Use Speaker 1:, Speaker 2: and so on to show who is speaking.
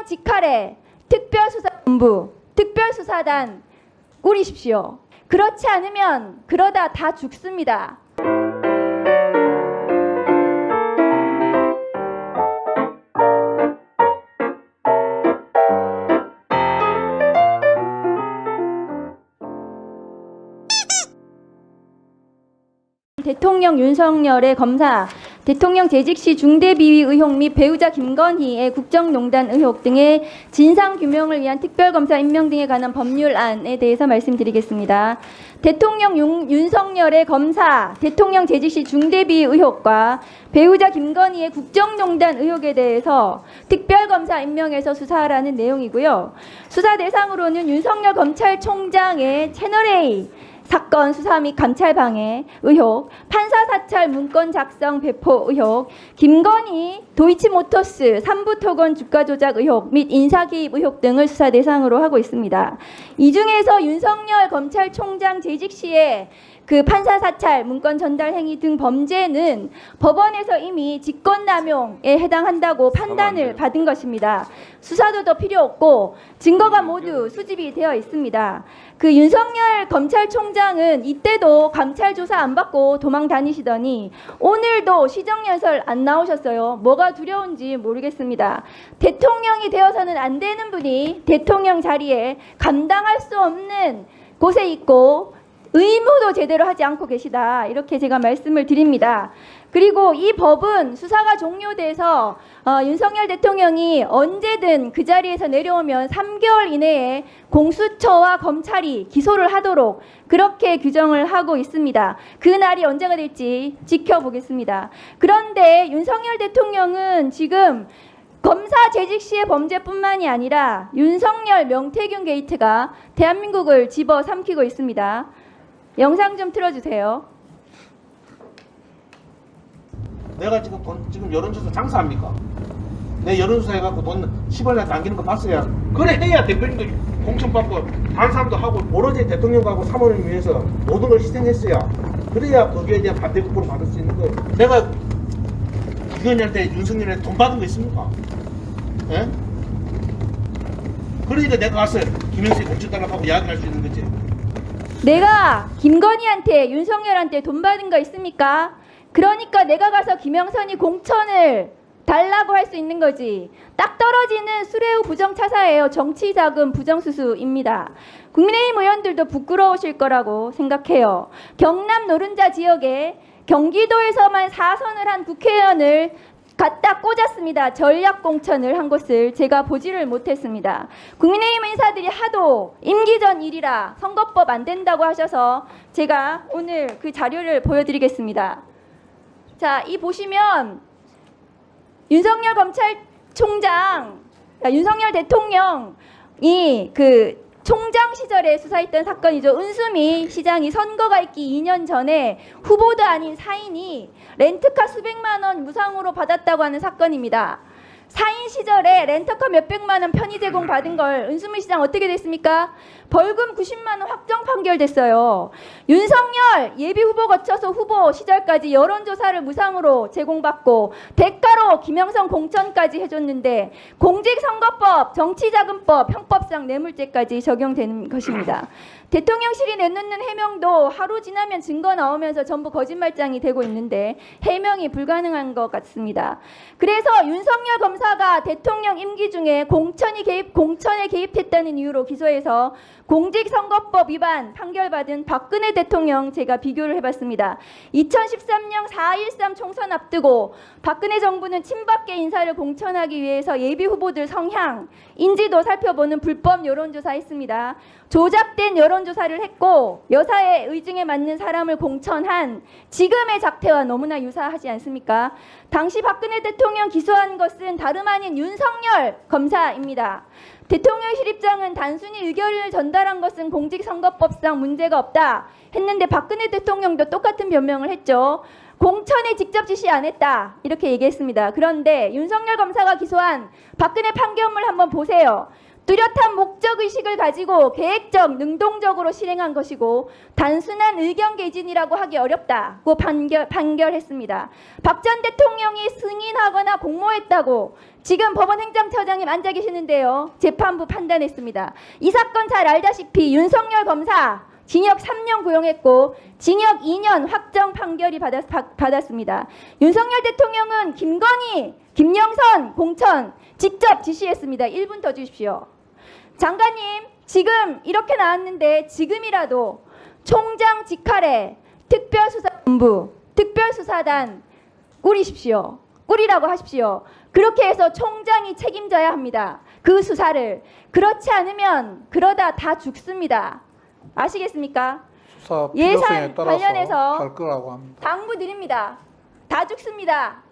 Speaker 1: 직할에 특별수사본부, 특별수사단 꾸리십시오. 그렇지 않으면 그러다 다 죽습니다. 대통령 윤석열의 검사, 대통령 재직 시 중대비위 의혹 및 배우자 김건희의 국정농단 의혹 등의 진상규명을 위한 특별검사 임명 등에 관한 법률안에 대해서 말씀드리겠습니다. 대통령 윤석열의 검사, 대통령 재직 시 중대비위 의혹과 배우자 김건희의 국정농단 의혹에 대해서 특별검사 임명해서 수사하라는 내용이고요. 수사 대상으로는 윤석열 검찰총장의 채널A 사건 수사 및 감찰 방해 의혹, 판사 사찰 문건 작성 배포 의혹, 김건희 도이치모터스 삼부토건 주가 조작 의혹 및 인사 개입 의혹 등을 수사 대상으로 하고 있습니다. 이 중에서 윤석열 검찰총장 재직 시에 그 판사 사찰, 문건 전달 행위 등 범죄는 법원에서 이미 직권남용에 해당한다고 판단을 받은 것입니다. 수사도 더 필요 없고 증거가 모두 수집이 되어 있습니다. 그 윤석열 검찰총장은 이때도 감찰 조사 안 받고 도망 다니시더니 오늘도 시정연설 안 나오셨어요. 뭐가 두려운지 모르겠습니다. 대통령이 되어서는 안 되는 분이 대통령 자리에 감당할 수 없는 곳에 있고 의무도 제대로 하지 않고 계시다. 이렇게 제가 말씀을 드립니다. 그리고 이 법은 수사가 종료돼서 윤석열 대통령이 언제든 그 자리에서 내려오면 3개월 이내에 공수처와 검찰이 기소를 하도록 그렇게 규정을 하고 있습니다. 그 날이 언제가 될지 지켜보겠습니다. 그런데 윤석열 대통령은 지금 검사 재직 시의 범죄뿐만이 아니라 윤석열 명태균 게이트가 대한민국을 집어삼키고 있습니다. 영상 좀 틀어주세요.
Speaker 2: 내가 지금 지금 여론조사 장사합니까? 내 여론조사 해갖고 돈 10원이나 남기는 거 봤어야. 그래 해야 대표님도 공천받고 다른 사람도 하고 오로지 대통령하고 사모님을 위해서 모든 걸 희생했어야. 그래야 거기에 대한 반대 국보를 받을 수 있는 거예요. 내가 김건희한테 윤석열한테 돈 받은 거 있습니까? 예? 그러니까 내가 가서 김영수에 공천 달라고 이야기할 수 있는 거지.
Speaker 1: 내가 김건희한테 윤석열한테 돈 받은 거 있습니까? 그러니까 내가 가서 김영선이 공천을 달라고 할 수 있는 거지. 딱 떨어지는 수레우 부정차사예요. 정치자금 부정수수입니다. 국민의힘 의원들도 부끄러우실 거라고 생각해요. 경남 노른자 지역에 경기도에서만 4선을 한 국회의원을 갖다 꽂았습니다. 전략공천을 한 것을 제가 보지를 못했습니다. 국민의힘 인사들이 하도 임기 전 일이라 선거법 안 된다고 하셔서 제가 오늘 그 자료를 보여드리겠습니다. 자, 이 보시면 윤석열 검찰총장, 윤석열 대통령이 그 총장 시절에 수사했던 사건이죠. 은수미 시장이 선거가 있기 2년 전에 후보도 아닌 사인이 렌트카 수백만 원 무상으로 받았다고 하는 사건입니다. 사인 시절에 렌터카 몇백만 원 편의 제공 받은 걸 은수미 시장 어떻게 됐습니까? 벌금 90만 원 확정 판결됐어요. 윤석열 예비 후보 거쳐서 후보 시절까지 여론조사를 무상으로 제공받고 대가로 김영선 공천까지 해줬는데 공직선거법, 정치자금법, 형법상 뇌물죄까지 적용되는 것입니다. 대통령실이 내놓는 해명도 하루 지나면 증거 나오면서 전부 거짓말장이 되고 있는데 해명이 불가능한 것 같습니다. 그래서 윤석열 검사가 대통령 임기 중에 공천에 개입했다는 이유로 기소해서 공직선거법 위반 판결받은 박근혜 대통령 제가 비교를 해봤습니다. 2013년 4.13 총선 앞두고 박근혜 정부는 친박계 인사를 공천하기 위해서 예비 후보들 성향, 인지도 살펴보는 불법 여론조사 했습니다. 조작된 여론조사를 했고 여사의 의중에 맞는 사람을 공천한 지금의 작태와 너무나 유사하지 않습니까? 당시 박근혜 대통령 기소한 것은 다름 아닌 윤석열 검사입니다. 대통령실 입장은 단순히 의견을 전달한 것은 공직선거법상 문제가 없다 했는데 박근혜 대통령도 똑같은 변명을 했죠. 공천에 직접 지시 안 했다 이렇게 얘기했습니다. 그런데 윤석열 검사가 기소한 박근혜 판결문 한번 보세요. 뚜렷한 목적의식을 가지고 계획적, 능동적으로 실행한 것이고 단순한 의견 개진이라고 하기 어렵다고 판결했습니다. 박 전 대통령이 승인하거나 공모했다고 지금 법원 행정처장님 앉아 계시는데요. 재판부 판단했습니다. 이 사건 잘 알다시피 윤석열 검사 징역 3년 구형했고 징역 2년 확정 판결이 받았습니다. 윤석열 대통령은 김건희, 김영선 공천 직접 지시했습니다. 1분 더 주십시오. 장관님, 지금 이렇게 나왔는데 지금이라도 총장 직할에 특별수사본부, 특별수사단 꾸리십시오. 꾸리라고 하십시오. 그렇게 해서 총장이 책임져야 합니다. 그 수사를. 그렇지 않으면 그러다 다 죽습니다. 아시겠습니까?
Speaker 3: 수사
Speaker 1: 예산
Speaker 3: 필요성에 따라서
Speaker 1: 관련해서
Speaker 3: 할 거라고 합니다.
Speaker 1: 당부드립니다. 다 죽습니다.